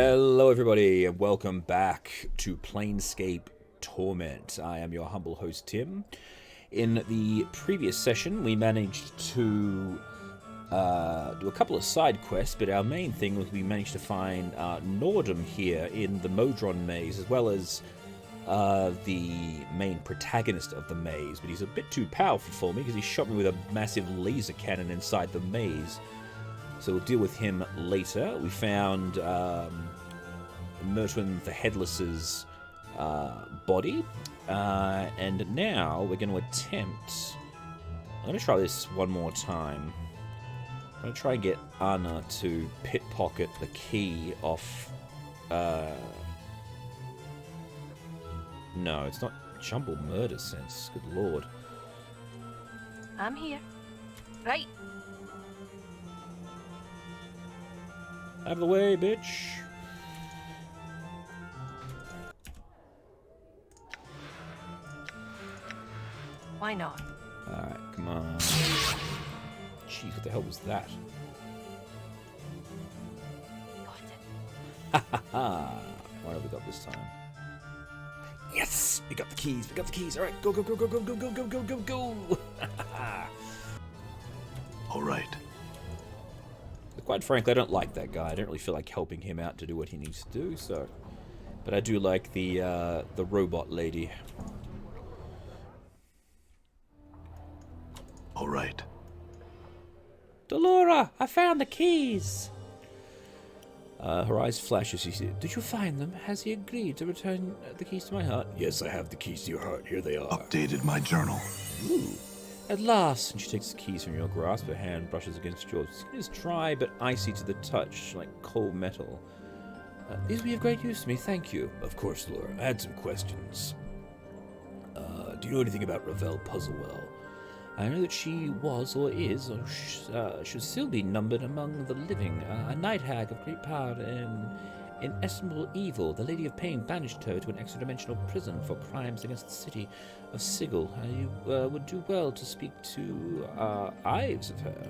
Hello everybody and welcome back to Planescape Torment. I am your humble host Tim. In the previous session we managed to do a couple of side quests, but our main thing was we managed to find Nordum here in the Modron maze, as well as the main protagonist of the maze, but he's a bit too powerful for me because he shot me with a massive laser cannon inside the maze. So we'll deal with him later. We found Mertwin the Headless's body. And now we're going to attempt... I'm going to try this one more time. I'm going to try and get Anna to pickpocket the key off... No, it's not Jumble Murder Sense. Good lord. I'm here. Right. Out of the way, bitch. Why not? Alright, come on. Jeez, what the hell was that? Got it. Ha ha ha! What have we got this time? Yes! We got the keys, we got the keys! Alright, go, go, go, go, go, go, go, go, go, go, go! Alright. Quite frankly, I don't like that guy. I don't really feel like helping him out to do what he needs to do, so... But I do like the robot lady. Alright. Delora, I found the keys! Her eyes flash as she says, "Did you find them? Has he agreed to return the keys to my heart?" "Yes, I have the keys to your heart. Here they are." Updated my journal. Ooh. At last! And she takes the keys from your grasp. Her hand brushes against yours. Skin is dry but icy to the touch, like cold metal. These will be of great use to me, thank you. Of course, Laura. I had some questions. Do you know anything about Ravel Puzzlewell? I know that she was, or is, or should still be numbered among the living. A night hag of great power and inestimable evil. The Lady of Pain banished her to an extra-dimensional prison for crimes against the city of Sigil. You would do well to speak to Ives of her.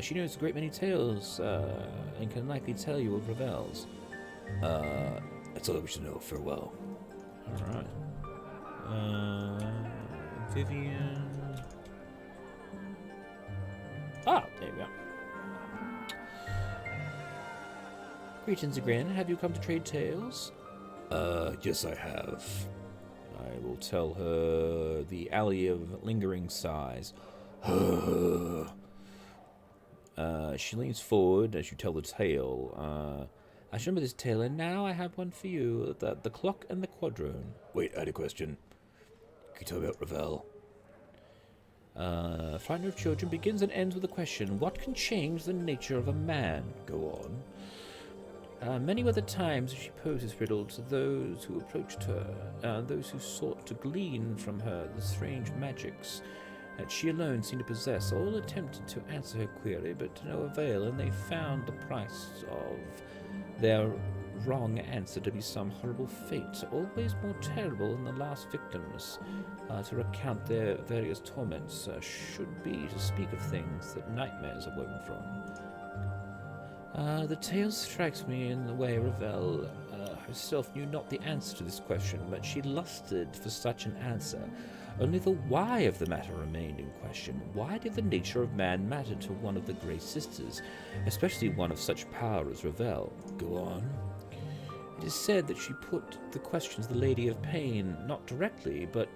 She knows a great many tales and can likely tell you of Ravel's. That's all I wish to know. Farewell. Alright. Vivian... Ah, there we go. Greetings again. Have you come to trade tales? Yes I have. I will tell her the alley of lingering sighs. She leans forward as you tell the tale. I remember this tale, and now I have one for you. The clock and the quadrone. Wait, I had a question. Can you tell me about Ravel? Frightener of Children begins and ends with a question. What can change the nature of a man? Go on. Many were the times she posed this riddle to those who approached her, those who sought to glean from her the strange magics that she alone seemed to possess. All attempted to answer her query, but to no avail, and they found the price of their wrong answer to be some horrible fate, always more terrible than the last victims. To recount their various torments should be to speak of things that nightmares are woven from. The tale strikes me in the way Ravel herself knew not the answer to this question, but she lusted for such an answer. Only the why of the matter remained in question. Why did the nature of man matter to one of the Grey Sisters, especially one of such power as Ravel? Go on. It is said that she put the question to the Lady of Pain, not directly, but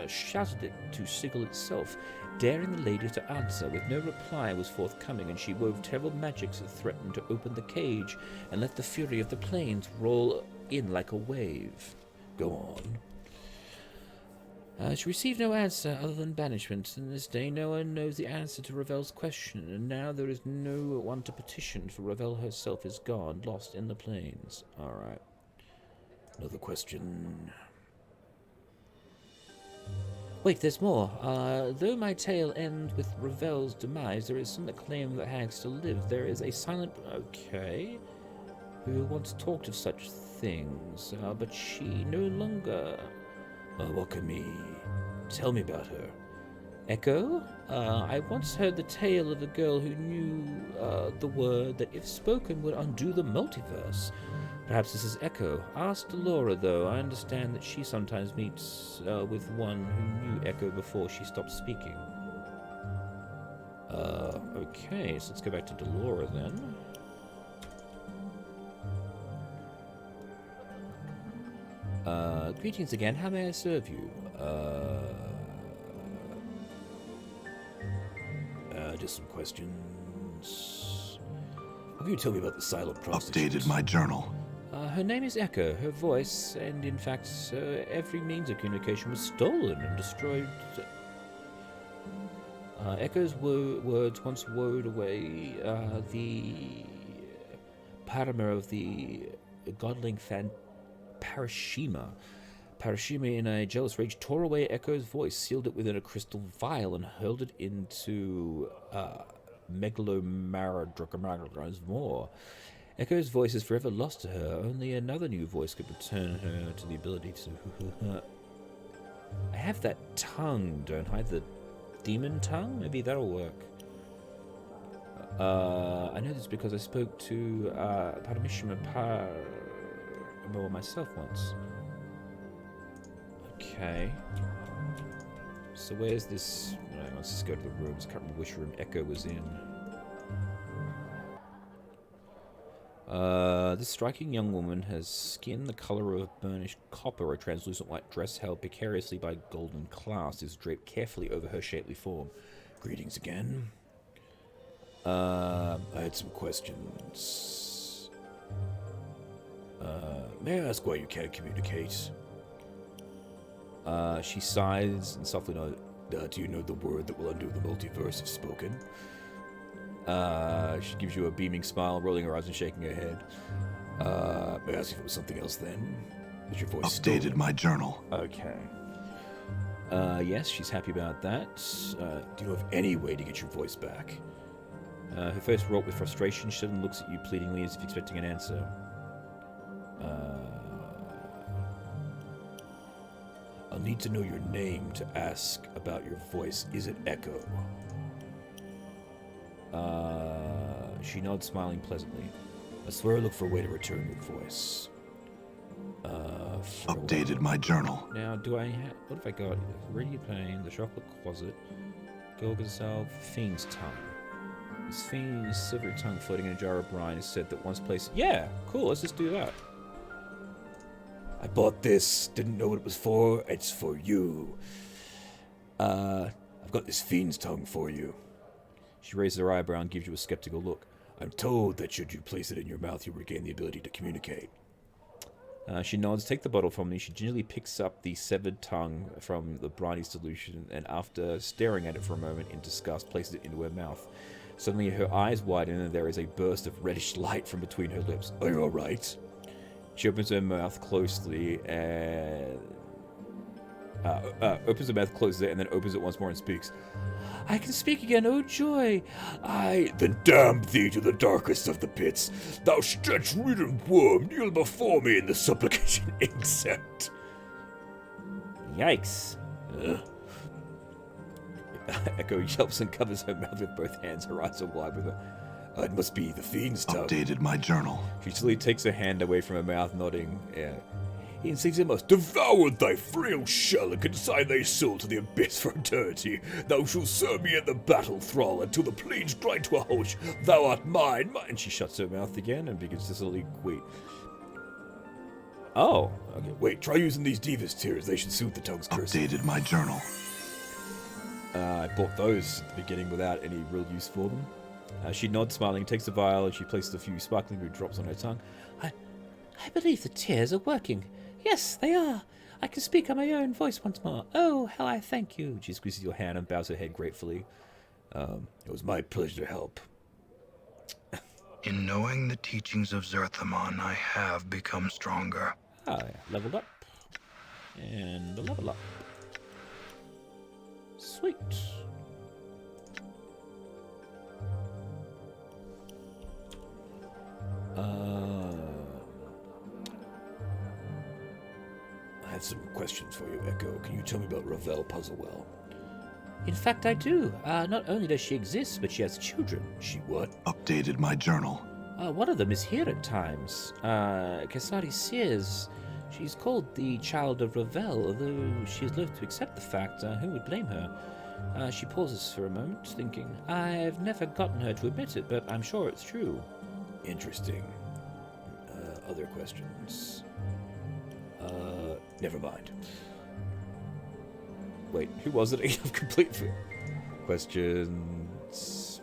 shouted it to Sigil itself, daring the lady to answer. With no reply was forthcoming, and she wove terrible magics that threatened to open the cage and let the fury of the plains roll in like a wave. Go on. She received no answer other than banishment, and this day no one knows the answer to Ravel's question, and now there is no one to petition, for Ravel herself is gone, lost in the plains. Alright. Another question. Wait, there's more. Though my tale ends with Ravel's demise, there is some that claim that hags still live. There is a silent... Okay. Who once talked of such things, but she no longer... what can me... Tell me about her. Echo? I once heard the tale of a girl who knew the word that, if spoken, would undo the multiverse. Perhaps this is Echo. Ask Delora, though. I understand that she sometimes meets with one who knew Echo before she stopped speaking. Okay, so let's go back to Delora then. Greetings again. How may I serve you? Just some questions. What can you tell me about the silent prostitute? Updated my journal. Her name is Echo. Her voice, and in fact, every means of communication was stolen and destroyed. Echo's words once wooed away the paramour of the godling Parashima. Parashima, in a jealous rage, tore away Echo's voice, sealed it within a crystal vial, and hurled it into Megalomaradrocamaradro's Maw. Echo's voice is forever lost to her. Only another new voice could return her to the ability to... I have that tongue, don't I? The demon tongue? Maybe that'll work. I know this because I spoke to Paramishima myself once. Okay. So where's this... Right, let's just go to the rooms. Can't remember which room Echo was in. This striking young woman has skin the color of burnished copper, a translucent white dress held precariously by golden clasp is draped carefully over her shapely form. Greetings again. I had some questions. May I ask why you can't communicate? She sighs and softly nods. Do you know the word that will undo the multiverse if spoken? She gives you a beaming smile, rolling her eyes and shaking her head. May I ask if it was something else then? Is your voice Updated stolen? my journal. Okay. Yes, she's happy about that. Do you know of any way to get your voice back? Her face wrought with frustration. She suddenly looks at you pleadingly as if expecting an answer. I'll need to know your name to ask about your voice. Is it Echo? She nods, smiling pleasantly. I swear I'll look for a way to return your voice. Updated my journal. Now, do I have... What have I got? Radio Plane, the Chocolate Closet, Golga's Salve, Fiend's Tongue. This Fiend's silvery tongue floating in a jar of brine is said that once placed... Yeah! Cool, let's just do that. I bought this, didn't know what it was for, it's for you. I've got this Fiend's Tongue for you. She raises her eyebrow and gives you a skeptical look. I'm told that should you place it in your mouth, you regain the ability to communicate. She nods, take the bottle from me. She gingerly picks up the severed tongue from the briny solution, and after staring at it for a moment in disgust, places it into her mouth. Suddenly her eyes widen, and there is a burst of reddish light from between her lips. Are you alright? She opens her mouth closely and... opens her mouth, closes it, and then opens it once more and speaks. I can speak again, oh joy! Then damn thee to the darkest of the pits! Thou stretch-ridden worm, kneel before me in the supplication insect! Yikes. Echo yelps and covers her mouth with both hands, her eyes are wide with her. It must be the Fiend's tongue. Updated my journal. She slowly takes her hand away from her mouth, nodding. He insists it must devour thy frail shell and consign thy soul to the abyss for eternity. Thou shalt serve me at the battle thrall until the plains grind to a halt. Thou art mine, mine. And she shuts her mouth again and begins to slowly wait. Oh, okay. Wait, try using these Divas tears. They should soothe the tongue's curse. Updated my journal. I bought those at the beginning without any real use for them. She nods, smiling, takes the vial, and she places a few sparkling blue drops on her tongue. I believe the tears are working. Yes, they are. I can speak on my own voice once more. Oh, how I thank you. She squeezes your hand and bows her head gratefully. It was my pleasure to help. In knowing the teachings of Zerthamon, I have become stronger. Ah, yeah. Leveled up. And a level up. Sweet. I have some questions for you, Echo. Can you tell me about Ravel Puzzlewell? In fact, I do. Not only does she exist, but she has children. She what? Updated my journal. One of them is here at times. Cassari Sears. She's called the Child of Ravel, although she is loath to accept the fact. Who would blame her? She pauses for a moment, thinking. I've never gotten her to admit it, but I'm sure it's true. Interesting. Other questions? Never mind. Wait, who was it? I've completely... Questions...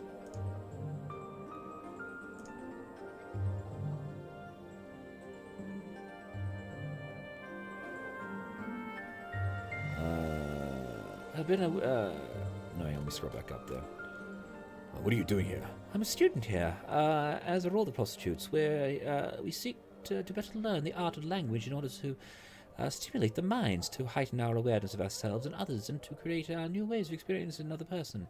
I've been no, let me scroll back up there. What are you doing here? I'm a student here, as are all the prostitutes, where we seek to better learn the art of language in order to stimulate the minds, to heighten our awareness of ourselves and others, and to create new ways of experiencing another person.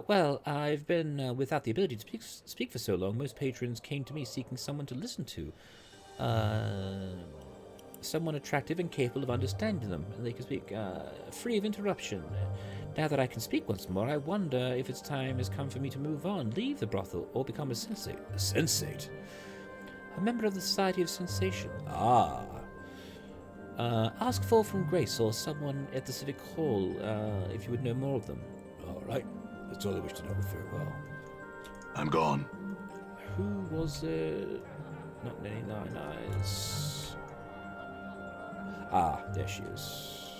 Well, I've been without the ability to speak for so long. Most patrons came to me seeking someone to listen to. Someone attractive and capable of understanding them, and they can speak free of interruption. Now that I can speak once more, I wonder if its time has come for me to move on, leave the brothel, or become a sensate. A sensate? A member of the Society of Sensation. Ask Fall from Grace or someone at the Civic Hall if you would know more of them. All right. That's all I wish to know. Farewell. I'm gone. Who was it? Not Nanny Nine Eyes. There she is.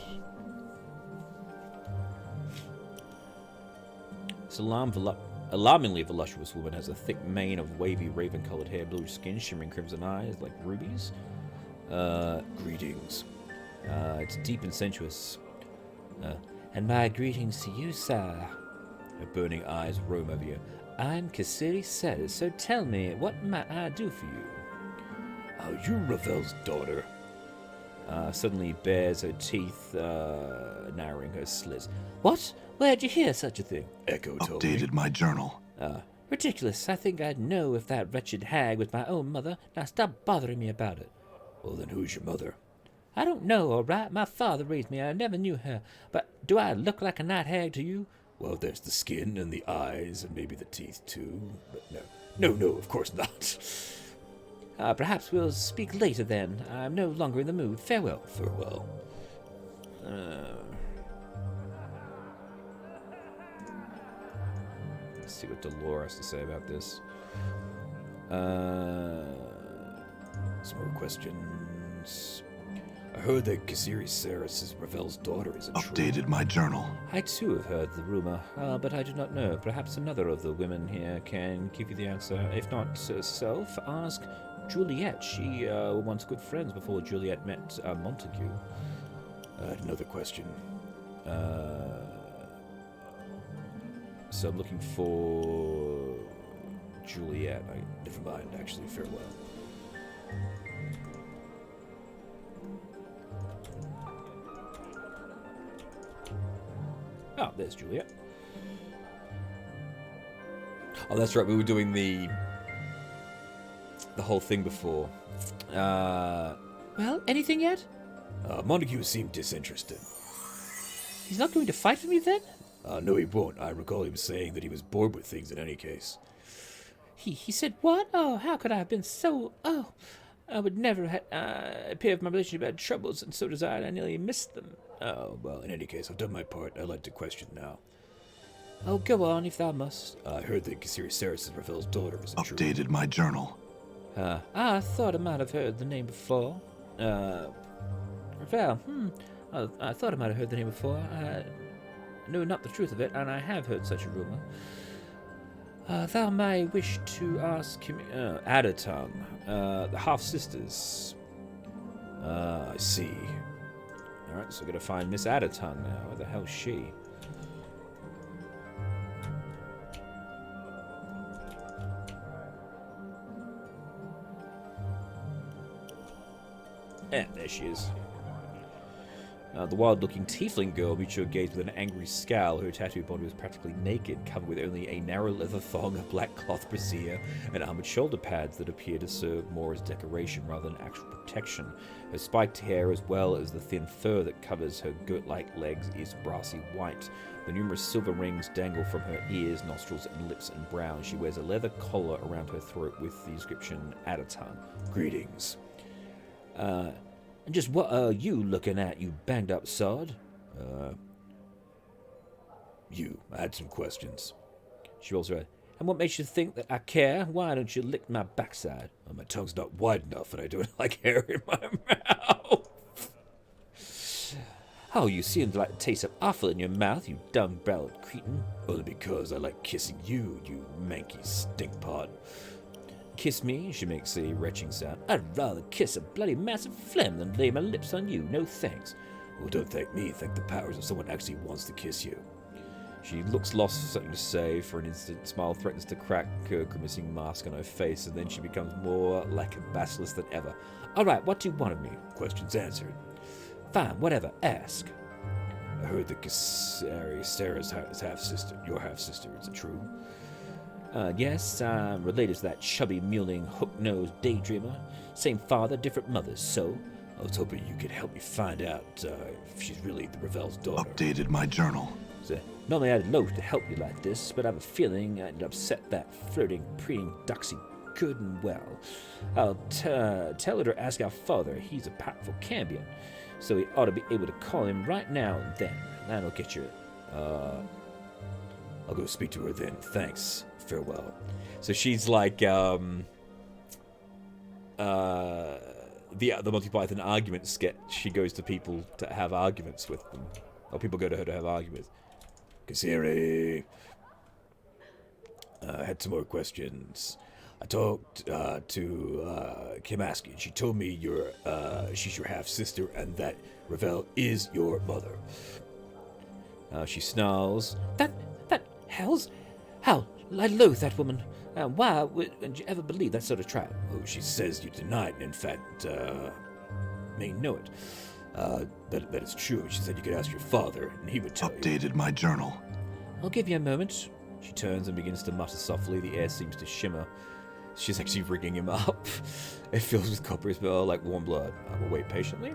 This alarmingly voluptuous woman has a thick mane of wavy raven-colored hair, blue skin, shimmering crimson eyes like rubies. Greetings. It's deep and sensuous. And my greetings to you, sir. Her burning eyes roam over you. I'm Cassiri Sears, so tell me, what might I do for you? You're Ravel's daughter. Suddenly bares her teeth, narrowing her slits. What? Where'd you hear such a thing? Echo told me. Updated my journal. Ridiculous. I think I'd know if that wretched hag was my own mother. Now stop bothering me about it. Well, then who's your mother? I don't know, all right. My father raised me. I never knew her. But do I look like a night hag to you? Well, there's the skin and the eyes and maybe the teeth, too. But no, of course not. Perhaps we'll speak later then. I'm no longer in the mood. Farewell. Farewell. Let's see what Dolores has to say about this. Some more questions. I heard that Cassiri Sears is Ravel's daughter. Is it true? Updated my journal. I too have heard the rumor, but I do not know. Perhaps another of the women here can give you the answer. If not herself, ask Juliet. She were once good friends before Juliet met Montague. Another question. So I'm looking for Juliet. Never mind, actually. Farewell. Oh, there's Juliet. Oh, that's right. We were doing the whole thing before. Well, anything yet? Montague seemed disinterested. He's not going to fight for me then? No, he won't. I recall him saying that he was bored with things in any case. He said what? Oh, how could I have been so... Oh, I would never appear if my relationship had troubles, and so desired I nearly missed them. Oh, well, in any case, I've done my part. I'd like to question now. Oh, go on, if thou must. I heard that Cassiri Sears is Ravel's daughter. Is it true? Updated my journal. I thought I might have heard the name before. Ravel, I thought I might have heard the name before. I know not the truth of it, and I have heard such a rumor. Thou may wish to ask him... Adatung, the half-sisters. I see. Alright, so we're going to find Miss Adatung now. Where the hell's she? There she is. The wild-looking tiefling girl meets your gaze with an angry scowl. Her tattooed body was practically naked, covered with only a narrow leather thong, a black cloth brassiere, and armored shoulder pads that appear to serve more as decoration rather than actual protection. Her spiked hair, as well as the thin fur that covers her goat-like legs, is brassy white. The numerous silver rings dangle from her ears, nostrils, and lips and brow. She wears a leather collar around her throat with the inscription Adatar. Greetings. And just what are you looking at, you banged-up sod? I had some questions. She rolls her head. And what makes you think that I care? Why don't you lick my backside? Well, my tongue's not wide enough, and I don't like hair in my mouth. Oh, you seem to like the taste of offal in your mouth, you dumb-browed cretin. Only because I like kissing you, you manky stinkpot. Kiss me, she makes a retching sound. I'd rather kiss a bloody mass of phlegm than lay my lips on you. No thanks. Well, don't thank me. Thank the powers of someone actually wants to kiss you. She looks lost for something to say. For an instant, smile threatens to crack her grimacing mask on her face, and then she becomes more like a basilisk than ever. All right, what do you want of me? Questions answered. Fine, whatever. Ask. I heard that Sarah's half-sister, your half-sister. Is it true? Yes, I'm related to that chubby, mewling, hook-nosed daydreamer. Same father, different mothers, so... I was hoping you could help me find out if she's really the Ravel's daughter. Updated my journal. So, normally I'd loathe to help you like this, but I have a feeling I'd upset that flirting, preening Doxy good and well. I'll tell her to ask our father. He's a powerful Cambion, so he ought to be able to call him right now and then. That'll get you... I'll go speak to her then. Thanks. Farewell. So she's like, the Monty Python argument sketch. She goes to people to have arguments with them. Or people go to her to have arguments. Kasiri. I had some more questions. I talked to Kimaski, and she told me she's your half-sister and that Ravel is your mother. She snarls. That hell's... How? I loathe that woman. Why would you ever believe that sort of trap? Oh, she says you denied, and in fact, may know it. That is true. She said you could ask your father, and he would tell you. Updated my journal. I'll give you a moment. She turns and begins to mutter softly. The air seems to shimmer. She's actually rigging him up. It fills with copper as well, like warm blood. I will wait patiently.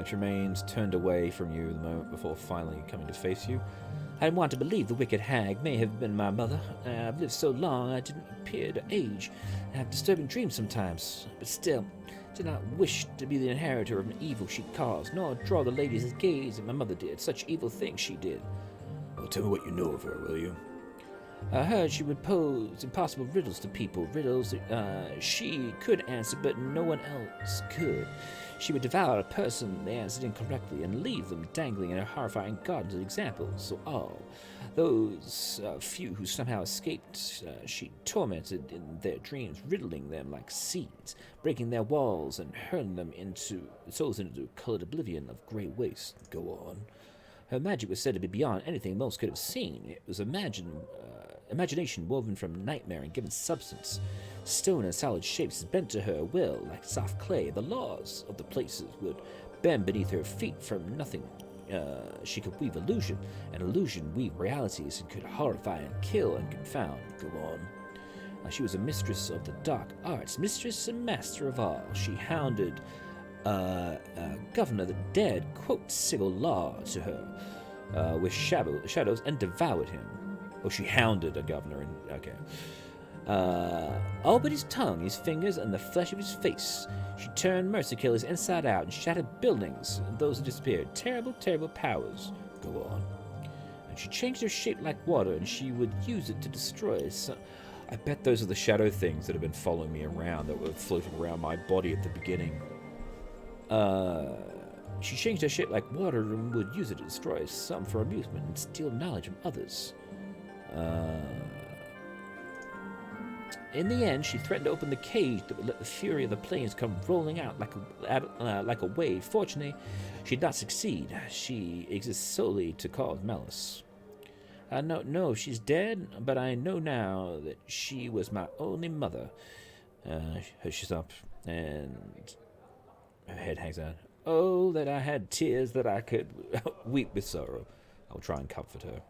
She remains turned away from you the moment before finally coming to face you. I didn't want to believe the wicked hag may have been my mother. I've lived so long I didn't appear to age. I have disturbing dreams sometimes, but still, did not wish to be the inheritor of an evil she caused, nor draw the lady's gaze as my mother did. Such evil things she did. Well, tell me what you know of her, will you? I heard she would pose impossible riddles to people, riddles she could answer, but no one else could. She would devour a person they answered incorrectly and leave them dangling in her horrifying gardens of examples. So all those few who somehow escaped, she tormented in their dreams, riddling them like seeds, breaking their walls and hurling them souls into colored oblivion of grey waste. Go on. Her magic was said to be beyond anything most could have seen. It was imagination woven from nightmare and given substance. Stone and solid shapes bent to her will like soft clay. The laws of the places would bend beneath her feet from nothing. She could weave illusion, and illusion weave realities, and could horrify and kill and confound. Go on. She was a mistress of the dark arts, mistress and master of all. She hounded governor the dead, quote Sigil Law to her with shadows and devoured him. Oh, she hounded a governor, and okay. All but his tongue, his fingers, and the flesh of his face. She turned mercy killers inside out and shattered buildings, and those who disappeared. Terrible, terrible powers. Go on. And she changed her shape like water, and she would use it to destroy some... I bet those are the shadow things that have been following me around, that were floating around my body at the beginning. She changed her shape like water and would use it to destroy some for amusement and steal knowledge from others. In the end, she threatened to open the cage that would let the fury of the plains come rolling out like a wave. Fortunately, she did not succeed. She exists solely to cause malice. I don't know if she's dead, but I know now that she was my only mother. She's up, and her head hangs out. Oh, that I had tears that I could weep with sorrow. I'll try and comfort her.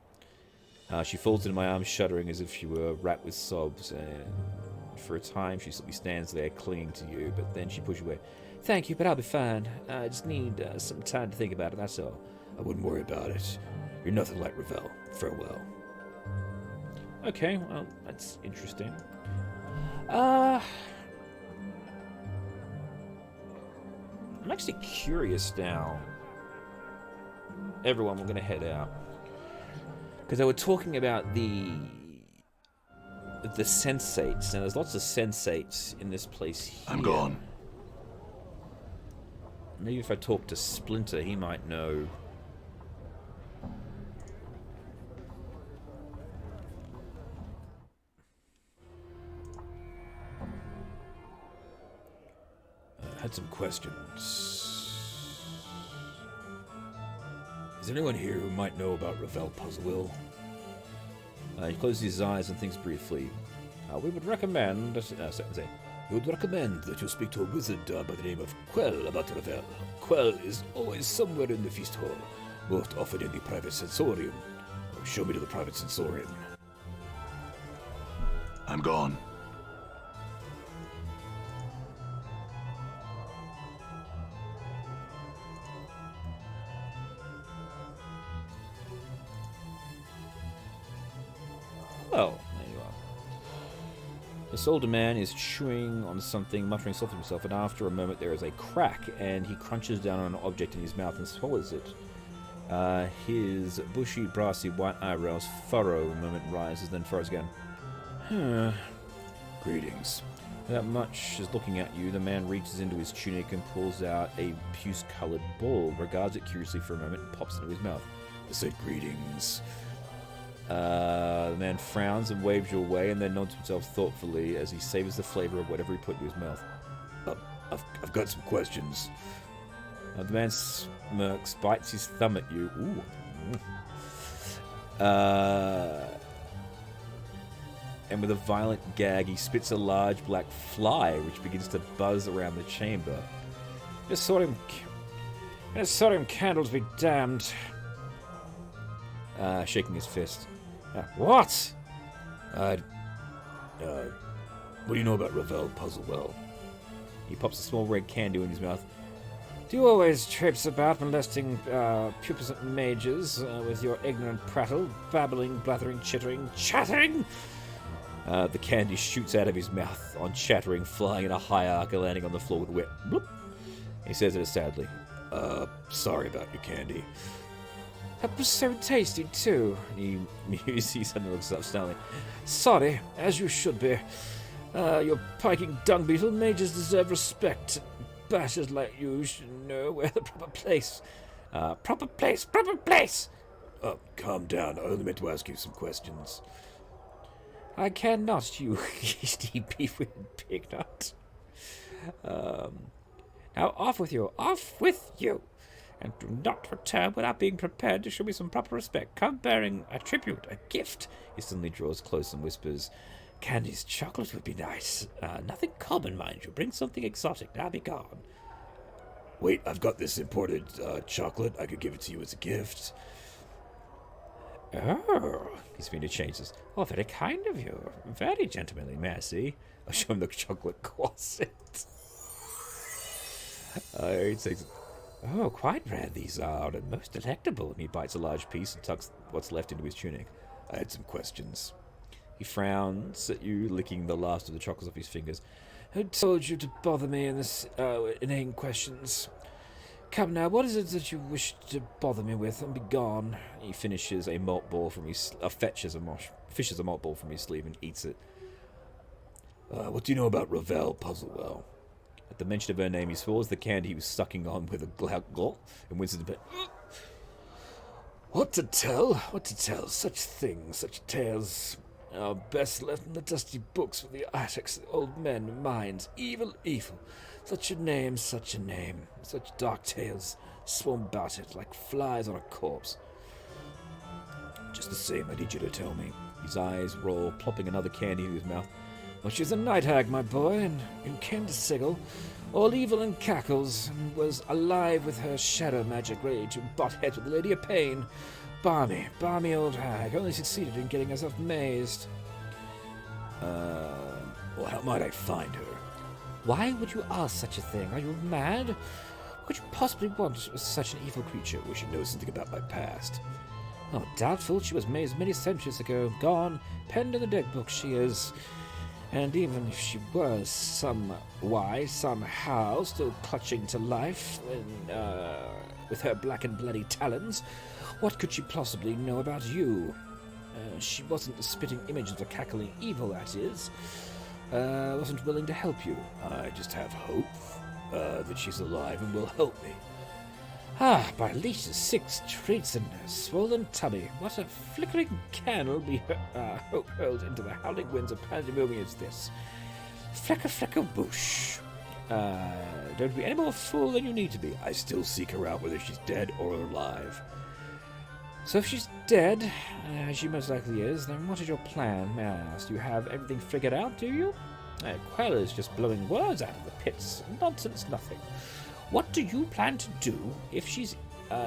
She falls into my arms, shuddering as if she were wrapped with sobs, and for a time she simply stands there clinging to you, but then she pushes away. Thank you, but I'll be fine. I just need some time to think about it, that's all. I wouldn't worry about it. You're nothing like Ravel. Farewell. Okay, well, that's interesting. I'm actually curious now. Everyone, we're going to head out. Because they were talking about the sensates. Now, there's lots of sensates in this place here. I'm gone. Maybe if I talk to Splinter, he might know. I had some questions. Is there anyone here who might know about Ravel Puzzlewill? He closes his eyes and thinks briefly. We would recommend... We would recommend that you speak to a wizard by the name of Quell about Ravel. Quell is always somewhere in the feast hall, most often in the private sensorium. Show me to the private sensorium. I'm gone. Well, there you are. This older man is chewing on something, muttering softly to himself, and after a moment there is a crack, and he crunches down on an object in his mouth and swallows it. His bushy, brassy white eyebrows furrow a moment, rises, then furrows again. Greetings. Without much as looking at you, the man reaches into his tunic and pulls out a puce-coloured ball, regards it curiously for a moment, and pops it into his mouth. I said greetings. The man frowns and waves you away, and then nods himself thoughtfully as he savors the flavor of whatever he put into his mouth. I've got some questions. The man smirks, bites his thumb at you. Ooh. And with a violent gag, he spits a large black fly, which begins to buzz around the chamber. Just saw him candles be damned. Shaking his fist. What? What do you know about Ravel Puzzlewell? He pops a small red candy in his mouth. Do you always traipse about molesting pupuscent mages with your ignorant prattle, babbling, blathering, chittering, chattering? The candy shoots out of his mouth on chattering, flying in a high arc and landing on the floor with a whip. Bloop. He says it sadly. Sorry about your candy. That was so tasty, too. He suddenly looks up, snarling. Sorry, as you should be. Your piking dung beetle mages deserve respect. Bashers like you should know where the proper place. Proper place! Calm down. I only meant to ask you some questions. I cannot, you yeasty beef-winged pignut. Now off with you! Off with you! And do not return without being prepared to show me some proper respect. Come bearing a tribute, a gift. He suddenly draws close and whispers, Candy's chocolate would be nice. Nothing common, mind you. Bring something exotic. Now be gone. Wait, I've got this imported chocolate. I could give it to you as a gift. Oh, his finger changes. Oh, very kind of you. Very gentlemanly, may I see? I'll show him the chocolate corset. He takes it. Oh, quite rare these are, and most delectable. And he bites a large piece and tucks what's left into his tunic. I had some questions. He frowns at you, licking the last of the chocolates off his fingers. Who told you to bother me in this inane questions? Come now, what is it that you wish to bother me with, and be gone? He finishes a malt ball from his fishes a malt ball from his sleeve and eats it. What do you know about Ravel Puzzlewell? At the mention of her name, he swallows the candy he was sucking on with a gulp and winces a bit. What to tell? Such things, such tales are best left in the dusty books of the attics of the old men and minds. Evil. Such a name. Such dark tales swarm about it like flies on a corpse. Just the same, I need you to tell me. His eyes roll, plopping another candy into his mouth. Well, she's a night hag, my boy, and came to Sigil, all evil and cackles, and was alive with her shadow magic, ready to butt heads with the Lady of Pain. Balmy old hag, only succeeded in getting herself mazed. Well, how might I find her? Why would you ask such a thing? Are you mad? What could you possibly want such an evil creature? We should know something about my past. Oh, doubtful. She was mazed many centuries ago. Gone. Penned in the dead book she is. And even if she was somehow still clutching to life with her black and bloody talons, what could she possibly know about you? She wasn't the spitting image of the cackling evil, that is. Wasn't willing to help you. I just have hope that she's alive and will help me. By least 6 treats and a swollen tummy. What a flickering candle be hope hurled into the howling winds of pandemonium is this. Flecker boosh. Don't be any more fool than you need to be. I still seek her out whether she's dead or alive. So if she's dead, as she most likely is, then what is your plan, may I ask? Do you have everything figured out, do you? Quell is just blowing words out of the pits. Nonsense, nothing. What do you plan to do if she's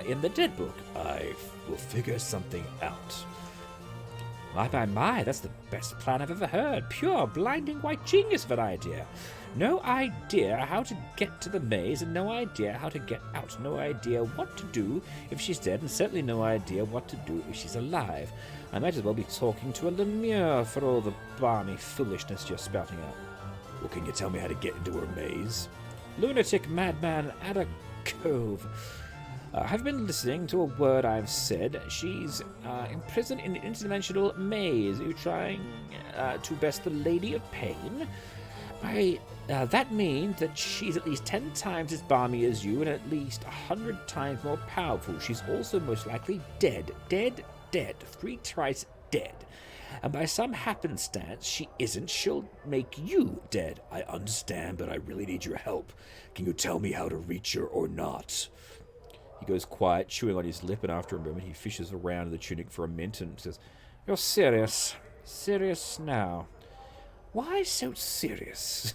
in the dead book? I will figure something out. My, that's the best plan I've ever heard. Pure, blinding white genius of an idea. No idea how to get to the maze, and no idea how to get out. No idea what to do if she's dead, and certainly no idea what to do if she's alive. I might as well be talking to a Lemure for all the balmy foolishness you're spouting out. Well, can you tell me how to get into her maze? Lunatic madman at a cove. Have been listening to a word I've said. She's imprisoned in an interdimensional maze. Are you trying to best the Lady of Pain? That means that she's at least 10 times as balmy as you and at least 100 times more powerful. She's also most likely dead. 3 twice dead. And by some happenstance, she isn't. She'll make you dead. I understand, but I really need your help. Can you tell me how to reach her or not? He goes quiet, chewing on his lip, and after a moment he fishes around in the tunic for a mint and says, "You're serious. Serious now. Why so serious?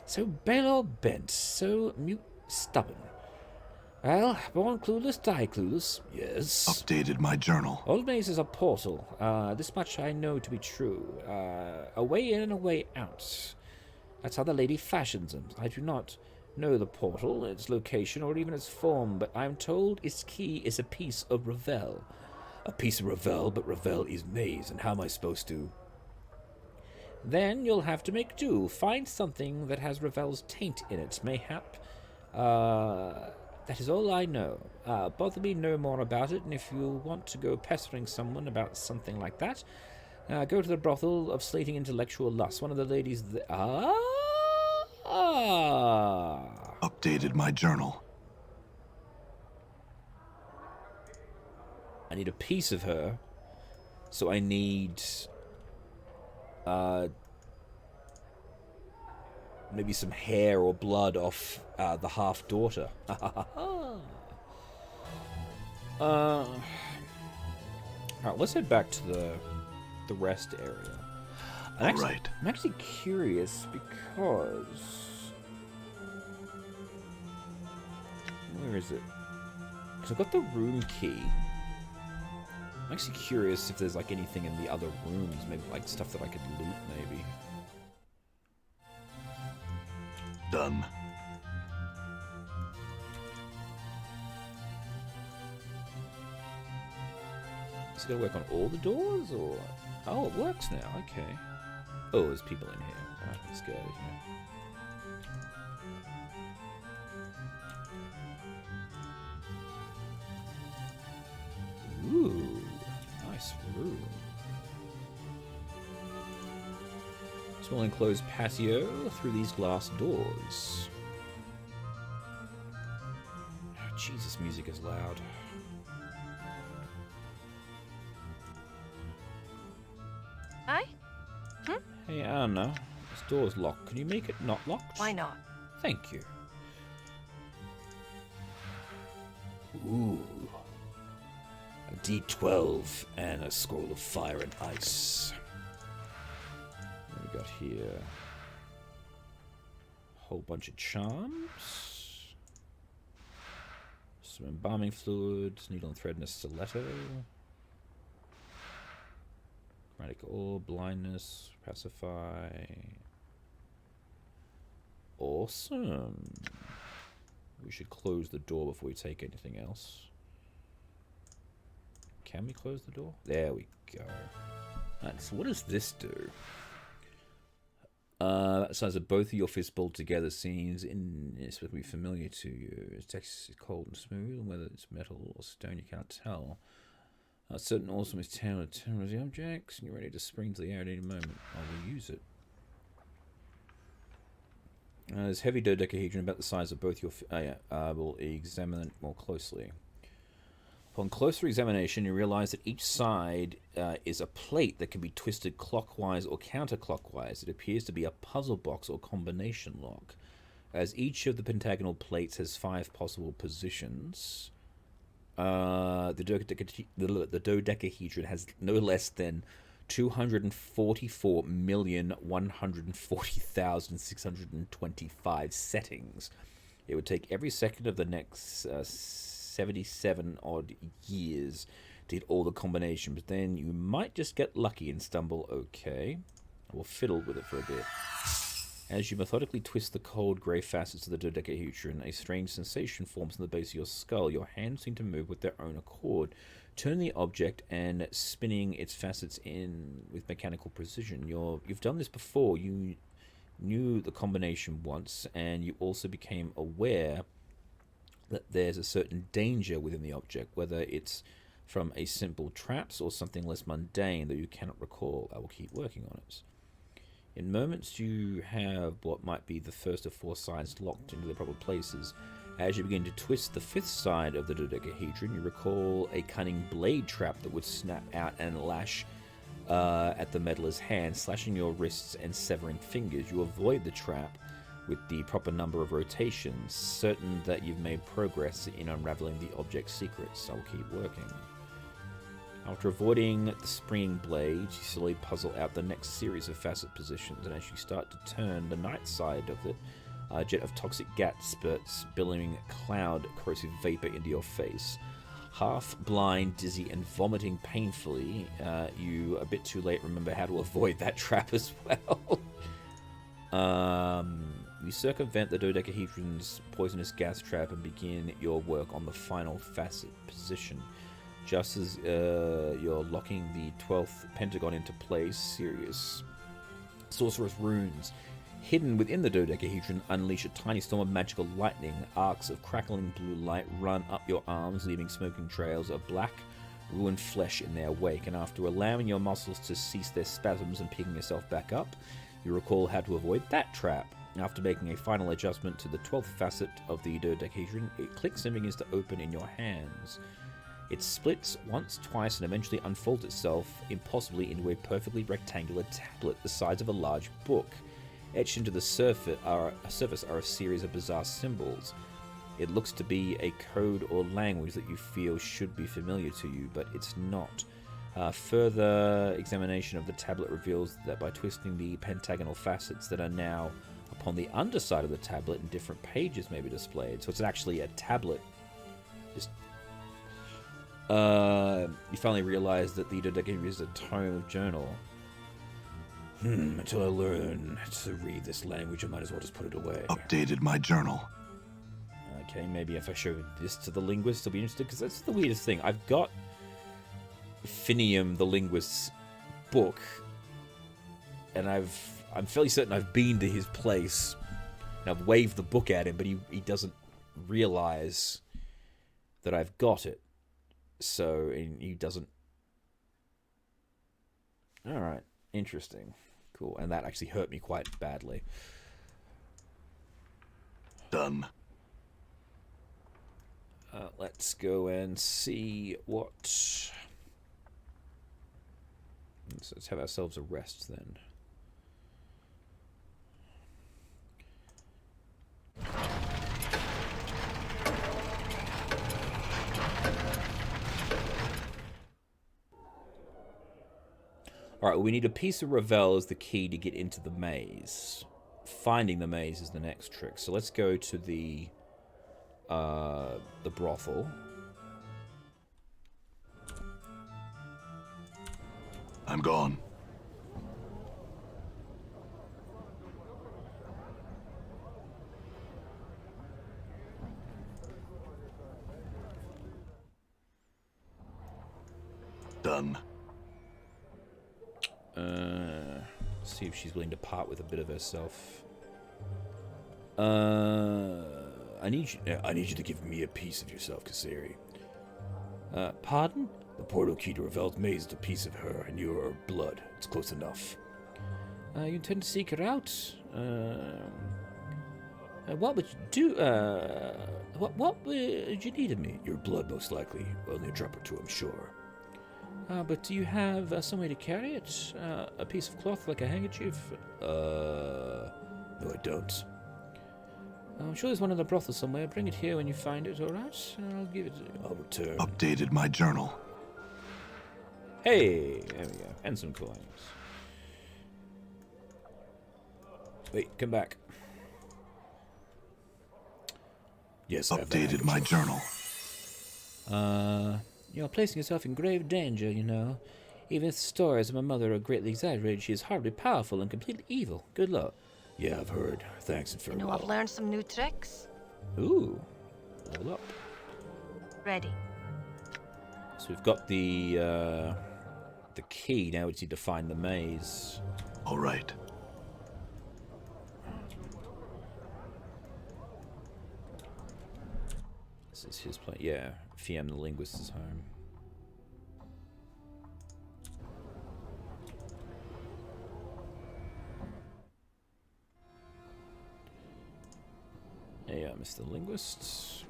So Baylor bent, so mute stubborn. Well, born clueless, die clueless. Yes. Updated my journal. Old Maze is a portal. This much I know to be true. A way in and a way out. That's how the lady fashions them. I do not know the portal, its location, or even its form, but I'm told its key is a piece of Ravel. A piece of Ravel, but Ravel is maze, and how am I supposed to? Then you'll have to make do. Find something that has Ravel's taint in it, mayhap. That is all I know. Bother me no more about it, and if you want to go pestering someone about something like that, go to the brothel of slating intellectual lust. One of the ladies Updated my journal. I need a piece of her, so I need maybe some hair or blood off the half-daughter. Alright, let's head back to the rest area. I'm actually curious because... Where is it? Because I've got the room key. I'm actually curious if there's like anything in the other rooms, maybe like stuff that I could loot, maybe. Done. Is it going to work on all the doors, or... Oh, it works now, okay. Oh, there's people in here. I'm scared, yeah. Ooh, nice room. Small enclosed patio through these glass doors. Oh, Jesus, music is loud. Aye? Hey, Anna, this door's locked. Can you make it not locked? Why not? Thank you. Ooh. A D12 and a scroll of fire and ice. got here? Whole bunch of charms. Some embalming fluid, needle and thread, and a stiletto. Chromatic orb, blindness, pacify. Awesome. We should close the door before we take anything else. Can we close the door? There we go. Alright, so what does this do? That size of both of your fists pulled together seems inexplicably familiar to you. Its texture is cold and smooth, and whether it's metal or stone you can't tell. Certain awesome is tailored to the objects, and you're ready to spring to the air at any moment. I will use it. There's heavy dodecahedron about the size of both your... we'll examine it more closely. Upon closer examination, you realize that each side is a plate that can be twisted clockwise or counterclockwise. It appears to be a puzzle box or combination lock. As each of the pentagonal plates has 5 possible positions, the dodecahedron has no less than 244,140,625 settings. It would take every second of the next 77 odd years to hit all the combinations, but then you might just get lucky and stumble okay. I will fiddle with it for a bit. As you methodically twist the cold grey facets of the dodecahedron, a strange sensation forms in the base of your skull. Your hands seem to move with their own accord, turning the object and spinning its facets in with mechanical precision. You've done this before. You knew the combination once, and you also became aware that there's a certain danger within the object, whether it's from a simple traps or something less mundane that you cannot recall. I will keep working on it. In moments you have what might be the first of 4 sides locked into their proper places. As you begin to twist the 5th side of the dodecahedron, you recall a cunning blade trap that would snap out and lash at the meddler's hand, slashing your wrists and severing fingers. You avoid the trap with the proper number of rotations, certain that you've made progress in unraveling the object's secrets. I'll keep working. After avoiding the springing blades, you slowly puzzle out the next series of facet positions, and as you start to turn the night side of it, a jet of toxic gas spurts, billowing cloud corrosive vapor into your face. Half blind, dizzy, and vomiting painfully, you, a bit too late, remember how to avoid that trap as well. You circumvent the dodecahedron's poisonous gas trap and begin your work on the final facet position. Just as you're locking the 12th pentagon into place, serious sorcerous runes hidden within the dodecahedron unleash a tiny storm of magical lightning. Arcs of crackling blue light run up your arms, leaving smoking trails of black, ruined flesh in their wake. And after allowing your muscles to cease their spasms and picking yourself back up, you recall how to avoid that trap. After making a final adjustment to the 12th facet of the dodecahedron, it clicks and begins to open in your hands. It splits once, twice, and eventually unfolds itself impossibly into a perfectly rectangular tablet the size of a large book. Etched into the surface are a series of bizarre symbols. It looks to be a code or language that you feel should be familiar to you, but it's not. Further examination of the tablet reveals that by twisting the pentagonal facets that are now upon the underside of the tablet, and different pages may be displayed. So it's actually a tablet. Just you finally realize that the dodecahedron is a tome of journal. Until I learn to read this language, I might as well just put it away. Updated my journal. Okay, maybe if I show this to the linguist, he'll be interested, because that's the weirdest thing. I've got Finium, the linguist's book, and I'm fairly certain I've been to his place, and I've waved the book at him, but he doesn't realize that I've got it. So, and he doesn't... Alright, interesting. Cool, and that actually hurt me quite badly. Done. Let's go and see what... Let's have ourselves a rest then. Alright, we need a piece of Ravel as the key to get into the maze. Finding the maze is the next trick. So let's go to the brothel. I'm gone. Done. See if she's willing to part with a bit of herself. I need you to give me a piece of yourself, Kasiri. Pardon? The portal key to Ravel's maze is a piece of her, and your blood. It's close enough. You intend to seek her out? What would you do? What would you need of me? Your blood, most likely. Only a drop or two, I'm sure. But do you have some way to carry it? A piece of cloth like a handkerchief? No, I don't. I'm sure there's one in the brothel somewhere. Bring it here when you find it, alright? I'll give it to you. I'll return. Updated my journal. Hey! There we go. And some coins. Wait, come back. Yes, I have Updated my journal. You're placing yourself in grave danger, you know. Even if the stories of my mother are greatly exaggerated, she is horribly powerful and completely evil. Good luck. Yeah, I've heard. Thanks and You farewell. know, I've learned some new tricks. Ooh. Level up. Ready. So we've got the key. Now we just need to find the maze. All right. This is his place. Yeah, Fiam the Linguist's home. Yeah, Mr. Linguist.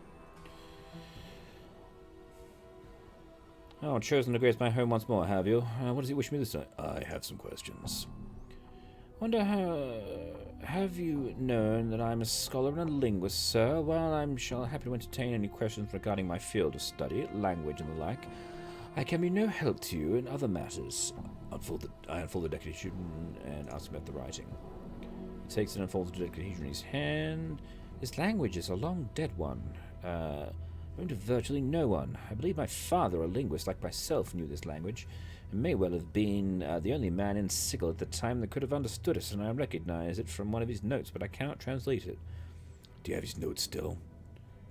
Oh, chosen to grace my home once more, have you? What does he wish me this time? I have some questions. Wonder how... Have you known that I'm a scholar and a linguist, sir? Well, I'm happy to entertain any questions regarding my field of study, language and the like. I can be no help to you in other matters. I unfold the declaration and ask about the writing. He takes and unfolds the declaration in his hand. This language is a long dead one. Known to virtually no one. I believe my father, a linguist like myself, knew this language, and may well have been the only man in Sigil at the time that could have understood it, and I recognize it from one of his notes, but I cannot translate it. Do you have his notes still?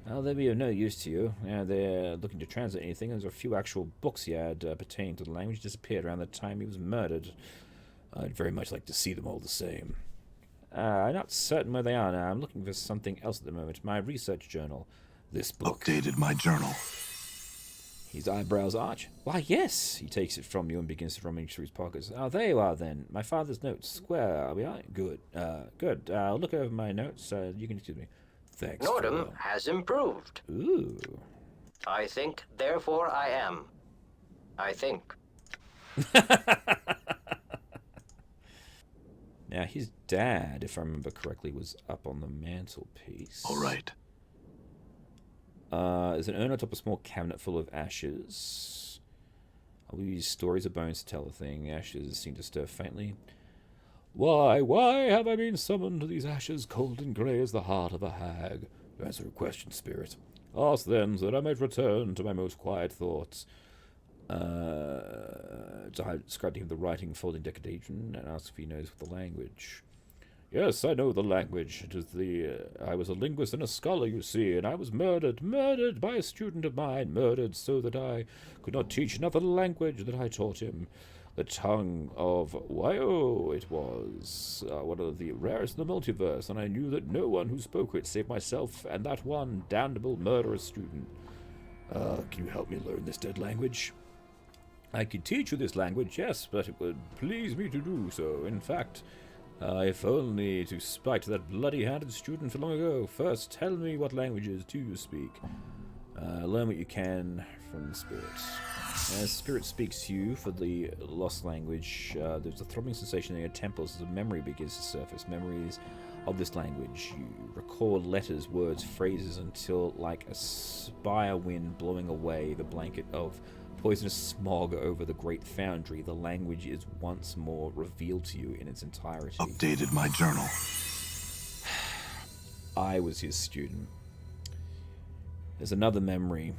Well, they'll be of no use to you. They're looking to translate anything. There's a few actual books he had pertaining to the language disappeared around the time he was murdered. I'd very much like to see them all the same. I'm not certain where they are now. I'm looking for something else at the moment. My research journal. This book. Updated my journal. His eyebrows arch. Why, yes! He takes it from you and begins to rummage through his pockets. Oh, there you are, then. My father's notes. Square, are we right? Good. Good. I'll look over my notes. You can excuse me. Thanks. Nordum farewell. has improved. Ooh. I think, therefore I am. I think. Now, his dad, if I remember correctly, was up on the mantelpiece. All right. There's an urn atop a small cabinet full of ashes. I'll use stories of bones to tell the thing. Ashes seem to stir faintly. Why have I been summoned to these ashes, cold and grey as the heart of a hag? Answer a question, spirit. Ask then, so that I might return to my most quiet thoughts. So I described to him the writing folding decadation and asked if he knows the language. Yes, I know the language. It is I was a linguist and a scholar, you see, and I was murdered by a student of mine, murdered so that I could not teach another language that I taught him. The tongue of Wyo it was, one of the rarest in the multiverse, and I knew that no one who spoke it save myself and that one damnable murderous student. Can you help me learn this dead language? I could teach you this language, yes, but it would please me to do so. In fact, if only to spite that bloody-handed student from long ago. First, tell me what languages do you speak? Learn what you can from the spirits. As spirit speaks to you for the lost language, there's a throbbing sensation in your temples as a memory begins to surface. Memories of this language. You recall letters, words, phrases until, like a spire wind blowing away the blanket of poisonous smog over the great foundry, the language is once more revealed to you in its entirety. Updated my journal. I was his student. There's another memory.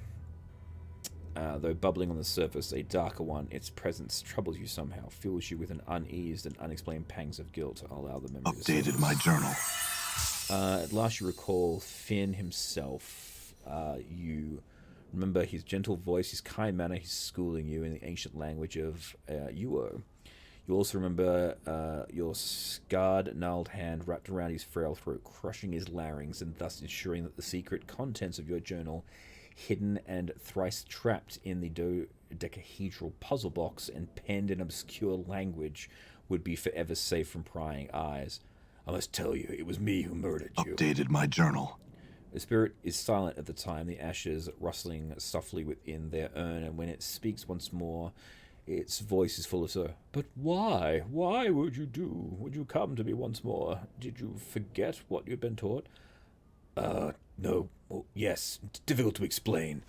Though bubbling on the surface, a darker one, its presence troubles you somehow, fills you with an uneased and unexplained pangs of guilt. I'll allow the memory to Updated my journal. At last you recall Finn himself. You remember his gentle voice, his kind manner, his schooling you in the ancient language of Uo. You also remember your scarred, gnarled hand wrapped around his frail throat, crushing his larynx and thus ensuring that the secret contents of your journal, hidden and thrice trapped in the dodecahedral puzzle box and penned in obscure language, would be forever safe from prying eyes. I must tell you, it was me who murdered you. Updated my journal. The spirit is silent at the time, the ashes rustling softly within their urn, and when it speaks once more, its voice is full of sorrow. But why? Why would you come to me once more? Did you forget what you'd been taught? No. Well, yes, it's difficult to explain.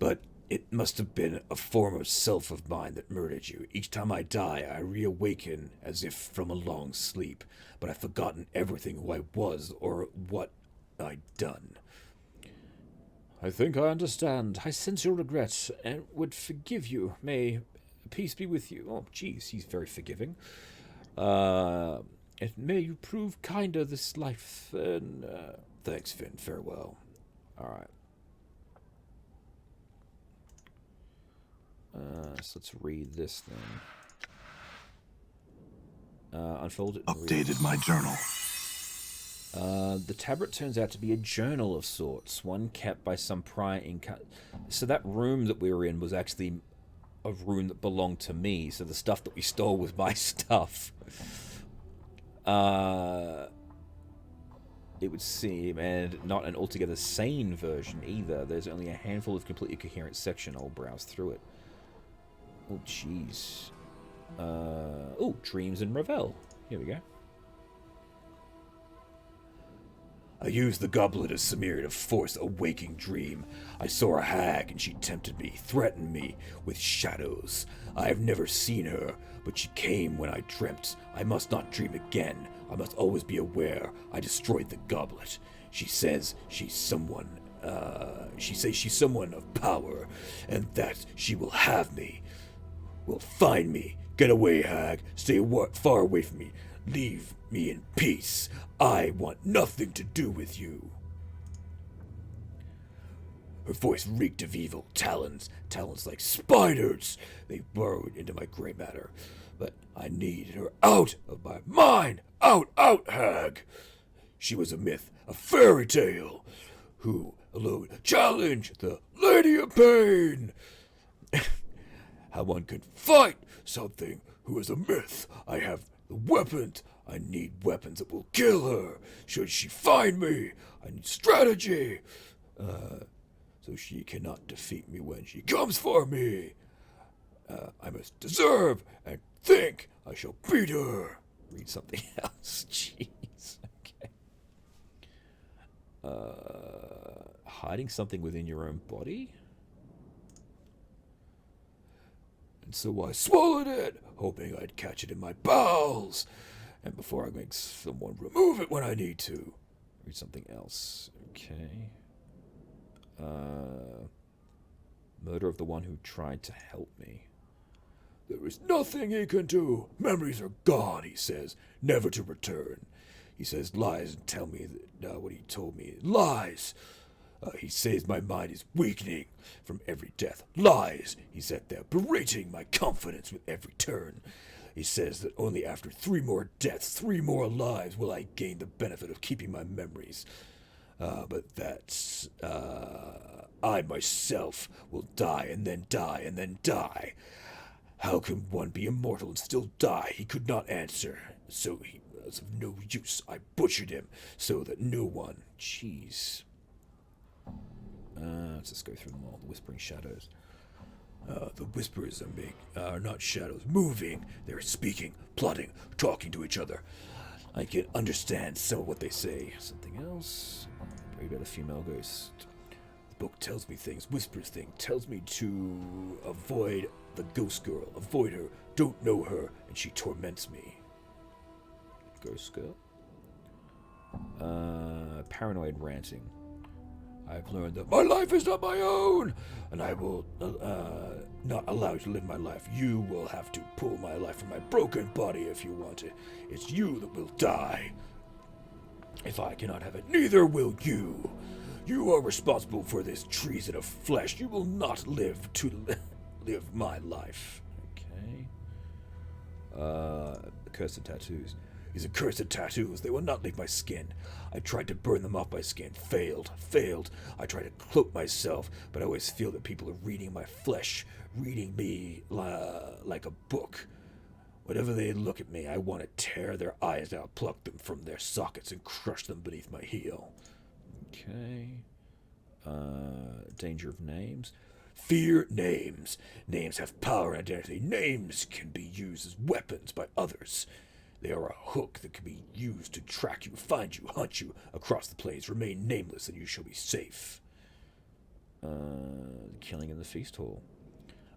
But it must have been a form of self of mine that murdered you. Each time I die, I reawaken as if from a long sleep. But I've forgotten everything who I was or what I'd done. I think I understand. I sense your regret and would forgive you. May peace be with you. Oh, geez, he's very forgiving. And may you prove kinder this life. And thanks, Finn. Farewell. All right. So let's read this then. Unfold it. Updated my journal. The tablet turns out to be a journal of sorts, one kept by some prior So that room that we were in was actually a room that belonged to me, so the stuff that we stole was my stuff. It would seem, and not an altogether sane version either. There's only a handful of completely coherent sections. I'll browse through it. Oh, jeez. Oh, Dreams in Ravel. Here we go. I used the goblet of Samir to force a waking dream. I saw a hag, and she tempted me, threatened me with shadows. I have never seen her, but she came when I dreamt. I must not dream again. I must always be aware. I destroyed the goblet. She says she's someone. She's someone of power, and that she will have me. Will find me. Get away, hag. Stay far away from me. Leave me in peace. I want nothing to do with you. Her voice reeked of evil. Talons like spiders. They burrowed into my gray matter. But I needed her out of my mind. Out, hag. She was a myth, a fairy tale, who alone challenged the Lady of Pain. How one could fight something who is a myth. I have the weapons. I need weapons that will kill her. Should she find me, I need strategy. So she cannot defeat me when she comes for me. I must deserve and think I shall beat her. Read something else. Jeez. Okay. Hiding something within your own body? And so I swallowed it, hoping I'd catch it in my bowels. And before I make someone remove it when I need to. Read something else. Okay. Murder of the one who tried to help me. There is nothing he can do. Memories are gone, he says, never to return. He says lies and tell me that what he told me. Lies. He says my mind is weakening from every death. Lies. He sat there berating my confidence with every turn. He says that only after 3 more deaths, 3 more lives, will I gain the benefit of keeping my memories. But that's... I myself will die and then die and then die. How can one be immortal and still die? He could not answer. So he was of no use. I butchered him so that no one... Jeez. Let's just go through them all. The Whispering Shadows. The whispers are not shadows moving. They're speaking, plotting, talking to each other. I can understand some of what they say. Something else. Very about a female ghost. The book tells me things, whispers things, tells me to avoid the ghost girl, avoid her, don't know her, and she torments me. Ghost girl. Paranoid ranting. I've learned that my life is not my own, and I will not allow you to live my life. You will have to pull my life from my broken body if you want it. It's you that will die. If I cannot have it, neither will you. You are responsible for this treason of flesh. You will not live to live my life. Okay. Cursed tattoos. These accursed tattoos, they will not leave my skin. I tried to burn them off my skin. Failed. I tried to cloak myself, but I always feel that people are reading my flesh, reading me like a book. Whenever they look at me, I want to tear their eyes out, pluck them from their sockets, and crush them beneath my heel. Okay. Danger of names. Fear names. Names have power and identity. Names can be used as weapons by others. They are a hook that can be used to track you, find you, hunt you across the plains. Remain nameless and you shall be safe. Killing in the feast hall.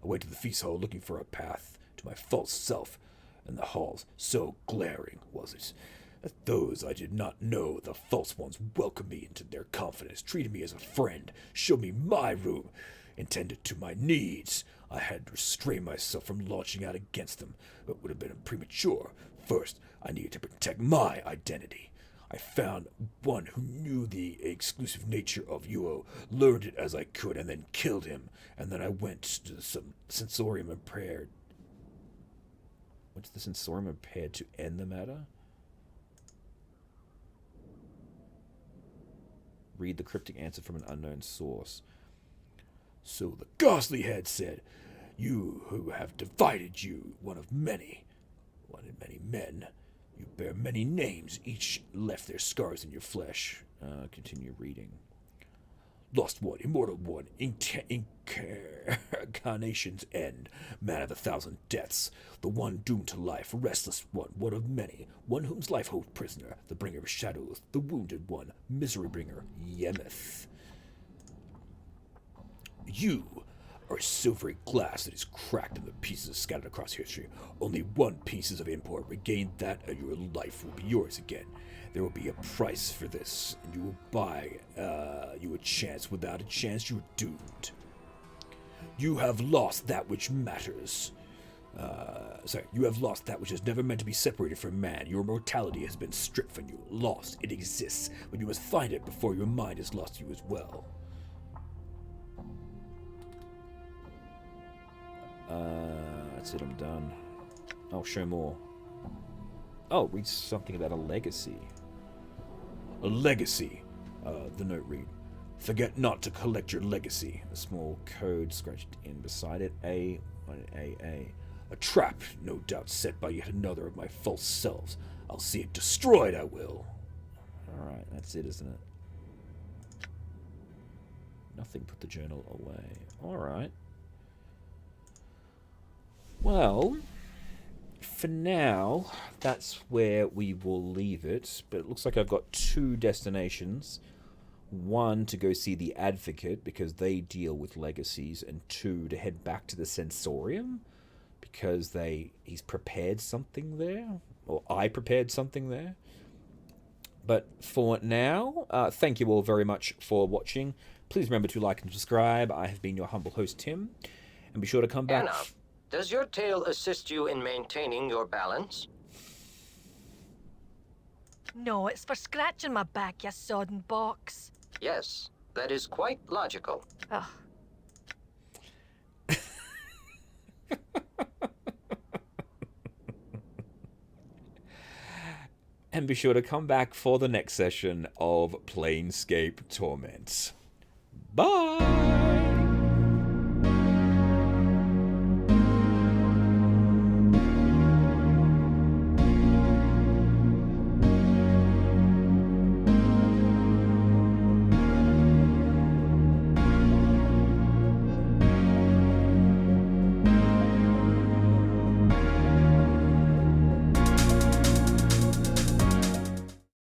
I went to the feast hall looking for a path to my false self, and the halls, so glaring was it, that those I did not know, the false ones, welcomed me into their confidence, treated me as a friend, showed me my room, intended to my needs. I had to restrain myself from launching out against them, but would have been premature. First, I needed to protect my identity. I found one who knew the exclusive nature of Uo, learned it as I could, and then killed him. And then I went to some sensorium and prepared. What's the sensorium prepared to end the matter? Read the cryptic answer from an unknown source. So the ghastly head said, "You who have divided you, one of many men. You bear many names, each left their scars in your flesh." Continue reading. Lost one, immortal one, incarnation's end, man of 1,000 deaths, the one doomed to life, restless one of many, one whom's life holds prisoner, the bringer of shadows, the wounded one, misery bringer, Yemeth. You are silvery glass that is cracked and the pieces scattered across history. Only one piece is of import. Regain that and your life will be yours again. There will be a price for this, and you will buy you a chance. Without a chance, you're doomed. You have lost that which matters. You have lost that which is never meant to be separated from man. Your mortality has been stripped from you. Lost. It exists, but you must find it before your mind has lost you as well. That's it, I'm done. I'll show more. Oh, read something about a legacy. A legacy. The note read, "Forget not to collect your legacy." A small code scratched in beside it. A. A trap, no doubt, set by yet another of my false selves. I'll see it destroyed, I will. Alright, that's it, isn't it? Nothing put the journal away. Alright. Well, for now, that's where we will leave it. But it looks like I've got 2 destinations. 1, to go see the Advocate, because they deal with legacies. And 2, to head back to the Sensorium, because he's prepared something there. Or I prepared something there. But for now, thank you all very much for watching. Please remember to like and subscribe. I have been your humble host, Tim. And be sure to come back... Anna, does your tail assist you in maintaining your balance? No, it's for scratching my back, you sodden box. Yes, that is quite logical. Ugh. And be sure to come back for the next session of Planescape Torment. Bye!